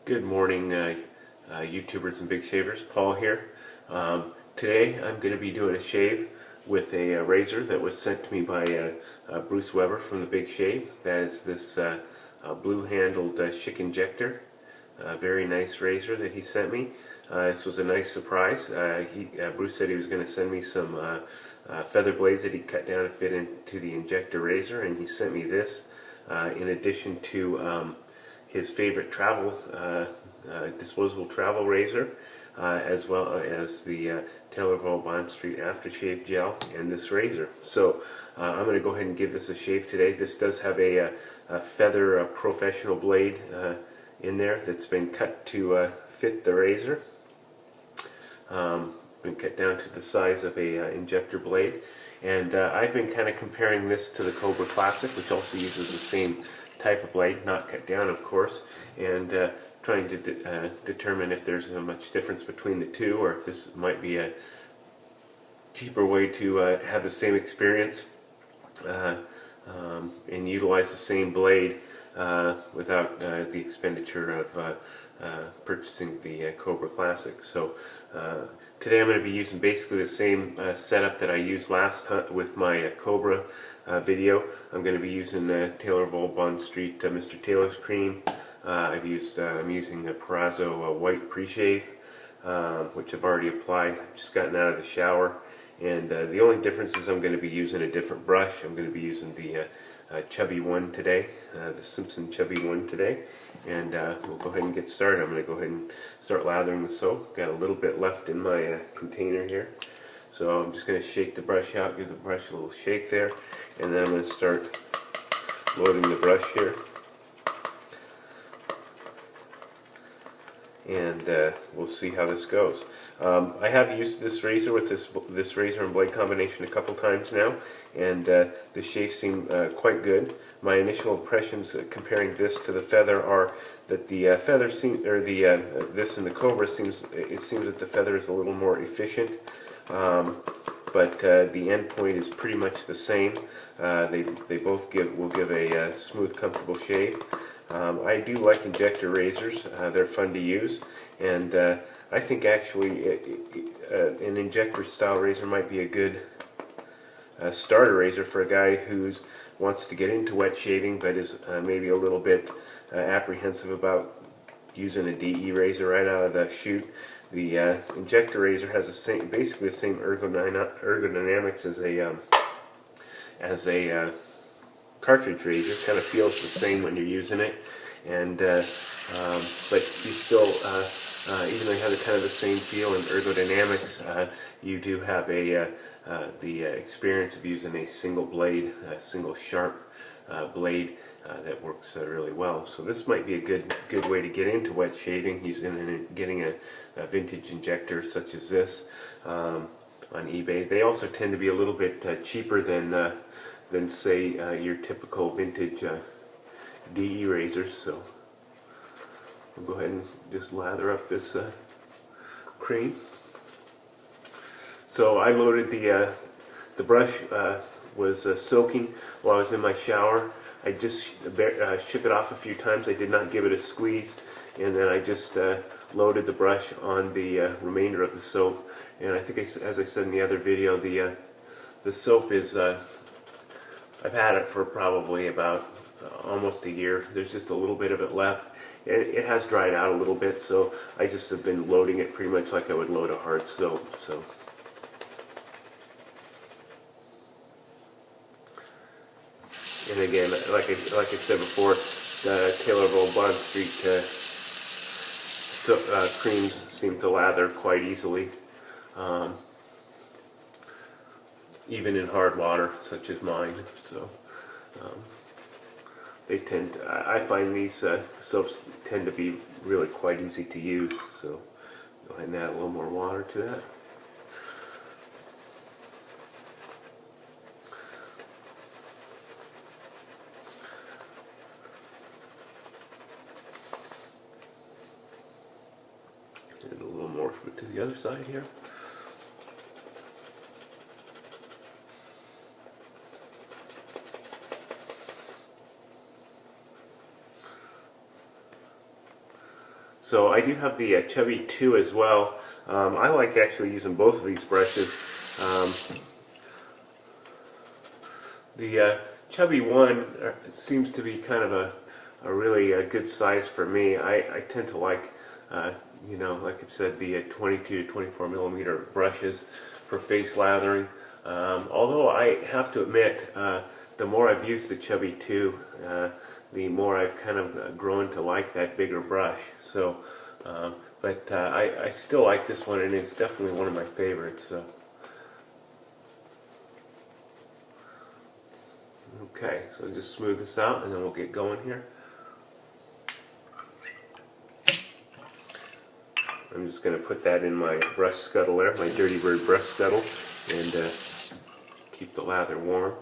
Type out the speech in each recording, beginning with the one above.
Good morning, YouTubers and big shavers. Paul here. Today I'm going to be doing a shave with a razor that was sent to me by Bruce Weber from the Big Shave. That is this blue-handled Schick Injector. Very nice razor that he sent me. This was a nice surprise. Bruce said he was going to send me some feather blades that he cut down to fit into the injector razor, and he sent me this in addition to his favorite travel disposable travel razor, as well as the Taylor Bond Street aftershave gel and this razor. So I'm going to go ahead and give this a shave today. This does have a feather professional blade in there that's been cut to fit the razor. Been cut down to the size of a injector blade, and I've been kind of comparing this to the Cobra Classic, which also uses the same type of blade, not cut down of course, and trying to determine if there's much difference between the two, or if this might be a cheaper way to have the same experience and utilize the same blade without the expenditure of purchasing the Cobra Classic. So today I'm going to be using basically the same setup that I used last time with my Cobra video. I'm going to be using Taylor Bond Street Mr. Taylor's cream. I'm using a Proraso white pre-shave, which I've already applied. I've just gotten out of the shower, and the only difference is I'm going to be using a different brush. I'm going to be using the Chubby one today, the Simpson Chubby one today, and we'll go ahead and get started. I'm going to go ahead and start lathering the soap. Got a little bit left in my container here, so I'm just going to shake the brush out, give the brush a little shake there, and then I'm going to start loading the brush here. And we'll see how this goes. I have used this razor with this razor and blade combination a couple times now, and the shave seemed quite good. My initial impressions comparing this to the feather are that the feather this and the Cobra seems that the feather is a little more efficient, but the end point is pretty much the same. They both will give a smooth, comfortable shave. I do like injector razors. They're fun to use, and I think actually an injector style razor might be a good starter razor for a guy who wants to get into wet shaving but is maybe a little bit apprehensive about using a DE razor right out of the chute. The injector razor has basically the same ergodynamics as a cartridge razor. Kind of feels the same when you're using it, and but you still, even though you have kind of the same feel and ergodynamics, you do have the experience of using a single blade, a single sharp blade that works really well. So this might be a good way to get into wet shaving, getting a vintage injector such as this on eBay. They also tend to be a little bit cheaper than say your typical vintage DE razors. So we'll go ahead and just lather up this cream. So I loaded the brush was soaking while I was in my shower. I just shook it off a few times. I did not give it a squeeze, and then I just loaded the brush on the remainder of the soap. And I think, as I said in the other video, the soap is I've had it for probably about almost a year. There's just a little bit of it left. It has dried out a little bit, so I just have been loading it pretty much like I would load a hard soap. So, and again, like I said before, the Taylor Bond Street creams seem to lather quite easily, even in hard water such as mine. So I find these soaps tend to be really quite easy to use. So go ahead and add a little more water to that. And a little more to the other side here. So I do have the Chubby 2 as well. I like actually using both of these brushes. The Chubby 1 seems to be kind of a really good size for me. I tend to like, you know, like I've said, the 22 to 24 millimeter brushes for face lathering. Although I have to admit, the more I've used the Chubby 2, the more I've kind of grown to like that bigger brush. So, but I still like this one, and it's definitely one of my favorites. So. Okay, so just smooth this out, and then we'll get going here. I'm just going to put that in my brush scuttle there, my Dirty Bird brush scuttle, and keep the lather warm.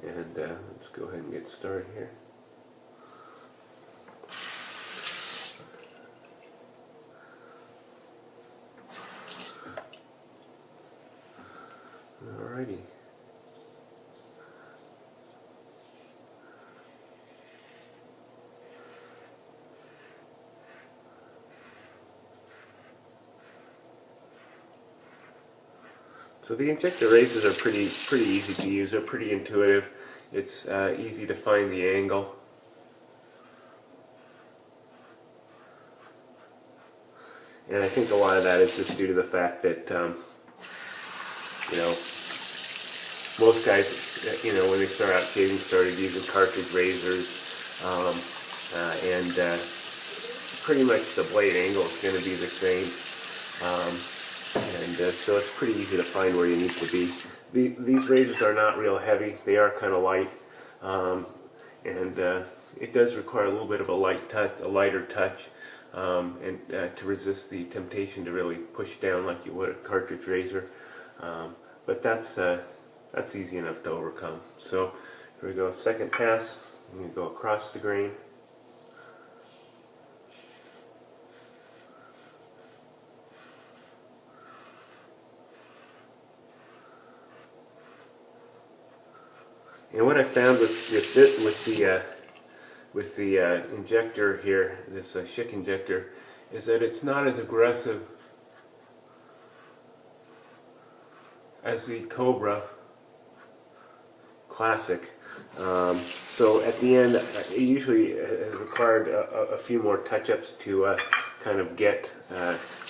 And let's go ahead and get started here. Alrighty. So the injector razors are pretty easy to use. They're pretty intuitive. It's easy to find the angle. And I think a lot of that is just due to the fact that, you know, most guys, you know, when they start out shaving, started using cartridge razors, and pretty much the blade angle is going to be the same. So it's pretty easy to find where you need to be. These razors are not real heavy. They are kind of light, and it does require a little bit of a lighter touch, and to resist the temptation to really push down like you would a cartridge razor. But that's easy enough to overcome. So here we go. Second pass. I'm going to go across the grain. And what I found with the injector here, this Schick Injector, is that it's not as aggressive as the Cobra Classic. So at the end, it usually has required a few more touch-ups to kind of get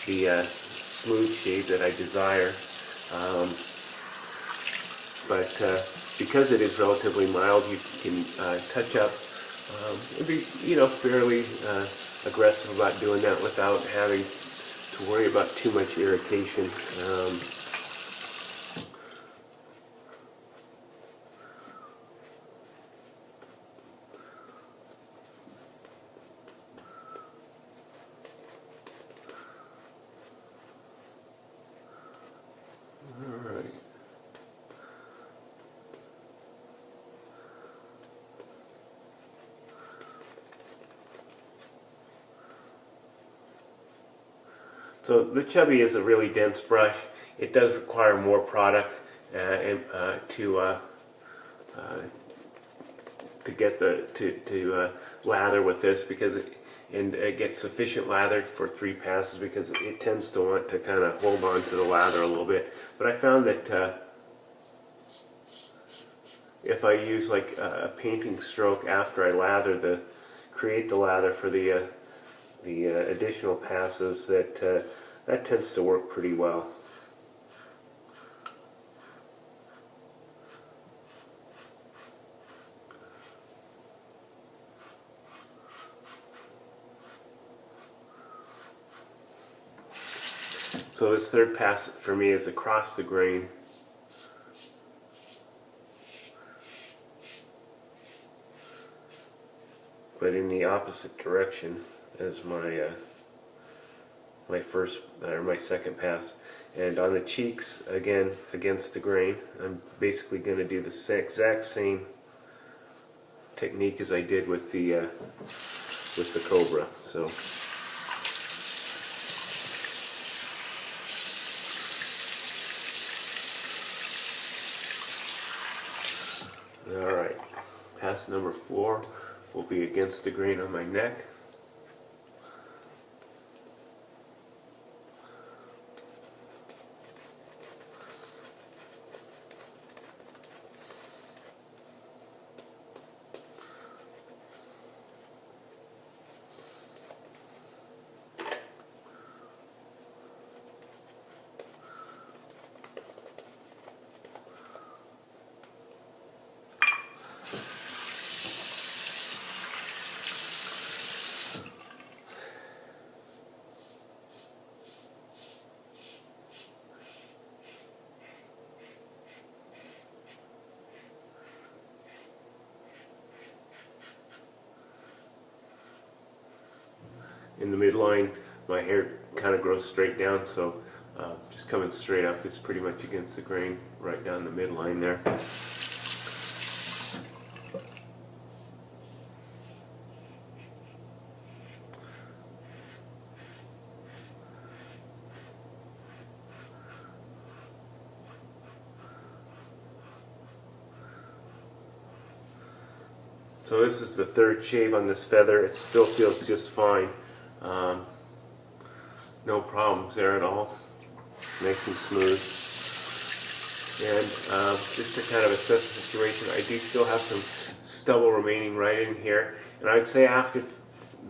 the smooth shade that I desire. But because it is relatively mild, you can touch up and be, you know, fairly aggressive about doing that without having to worry about too much irritation. So the Chubby is a really dense brush. It does require more product to get to lather with this, because and get sufficient lather for 3 passes, because it tends to want to kind of hold on to the lather a little bit. But I found that if I use like a painting stroke after I create the lather for the additional passes, that tends to work pretty well. So this third pass for me is across the grain. But in the opposite direction as my my second pass. And on the cheeks, again against the grain, I'm basically going to do the exact same technique as I did with the Cobra. So. Alright, pass number 4 will be against the grain on my neck. in the midline, my hair kind of grows straight down, so just coming straight up is pretty much against the grain right down the midline there. So this is the third shave on this feather. It still feels just fine. No problems there at all. Nice and smooth. And just to kind of assess the situation, I do still have some stubble remaining right in here. And I'd say after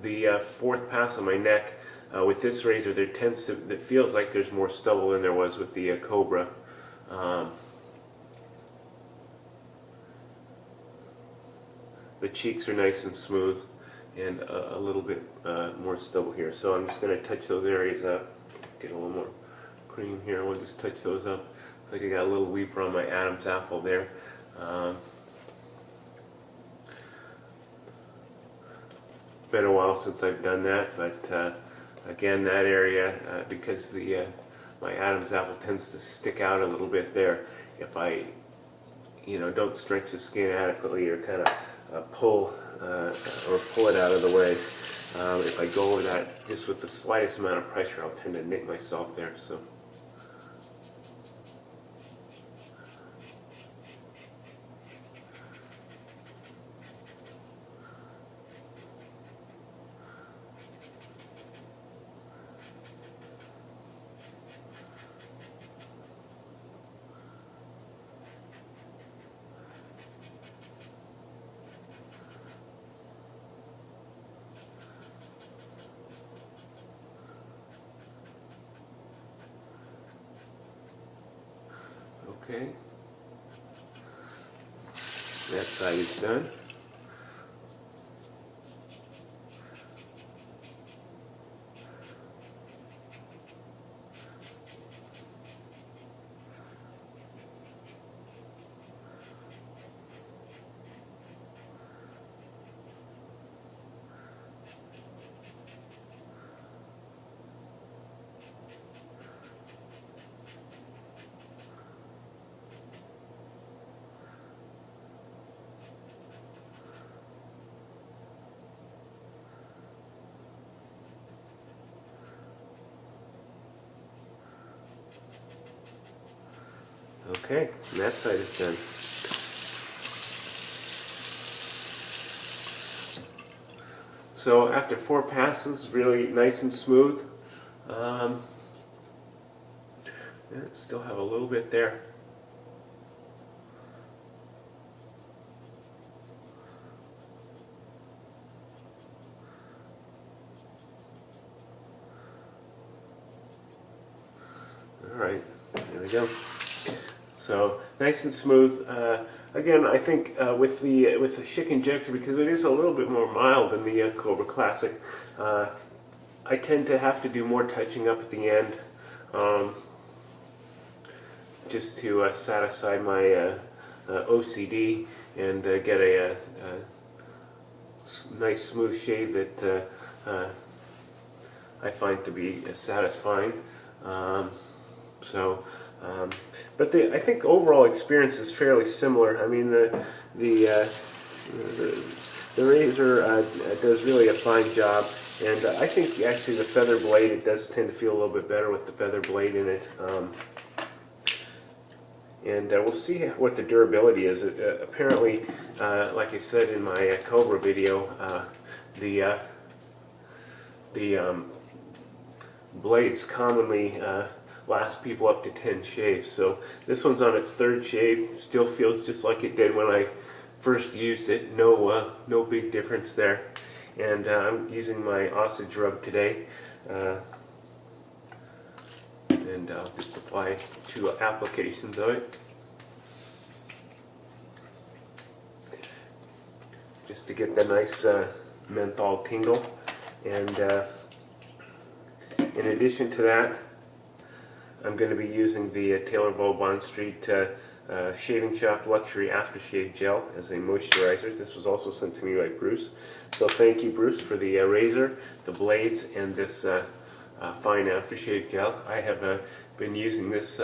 the fourth pass on my neck, with this razor, it feels like there's more stubble than there was with the Cobra. The cheeks are nice and smooth, and a little bit more stubble here. So I'm just going to touch those areas up. Get a little more cream here. We'll just touch those up. Looks like I got a little weeper on my Adam's apple there. Been a while since I've done that, but again, that area, because my Adam's apple tends to stick out a little bit there. If I, don't stretch the skin adequately or kind of pull it out of the way. If I go over that just with the slightest amount of pressure, I'll tend to nick myself there. So. Okay, that side is done. Okay, and that side is done. So after 4 passes, really nice and smooth. Still have a little bit there. All right, there we go. So nice and smooth. Again, I think with the Schick Injector, because it is a little bit more mild than the Cobra Classic, I tend to have to do more touching up at the end, just to satisfy my OCD and get a nice smooth shave that I find to be satisfying. But I think overall experience is fairly similar. I mean, the razor does really a fine job, and I think actually the feather blade, it does tend to feel a little bit better with the feather blade in it. And we'll see what the durability is. Apparently, like I said in my Cobra video, the blades commonly last people up to 10 shaves. So this one's on its 3rd shave. Still feels just like it did when I first used it. No big difference there. And I'm using my Osage Rub today. And I'll just apply 2 applications of it, just to get the nice menthol tingle. And in addition to that, I'm going to be using the Taylor Bond Street Shaving Shop Luxury Aftershave Gel as a moisturizer. This was also sent to me by Bruce. So thank you, Bruce, for the razor, the blades, and this fine aftershave gel. I have been using this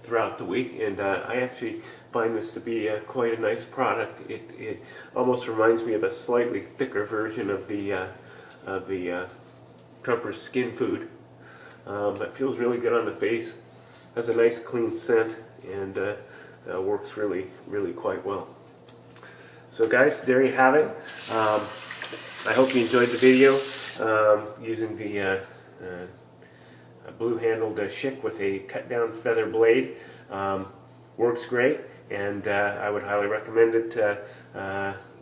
throughout the week, and I actually find this to be quite a nice product. It almost reminds me of a slightly thicker version of the Trumper's Skin Food, but feels really good on the face. Has a nice clean scent, and works really quite well. So guys, there you have it. I hope you enjoyed the video using the blue-handled Schick with a cut-down feather blade. Works great, and I would highly recommend it.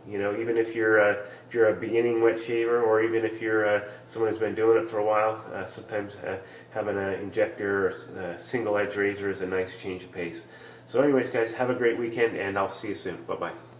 You know, even if you're a beginning wet shaver, or even if you're someone who's been doing it for a while, sometimes having an injector or a single edge razor is a nice change of pace. So anyways guys, have a great weekend, and I'll see you soon. Bye bye.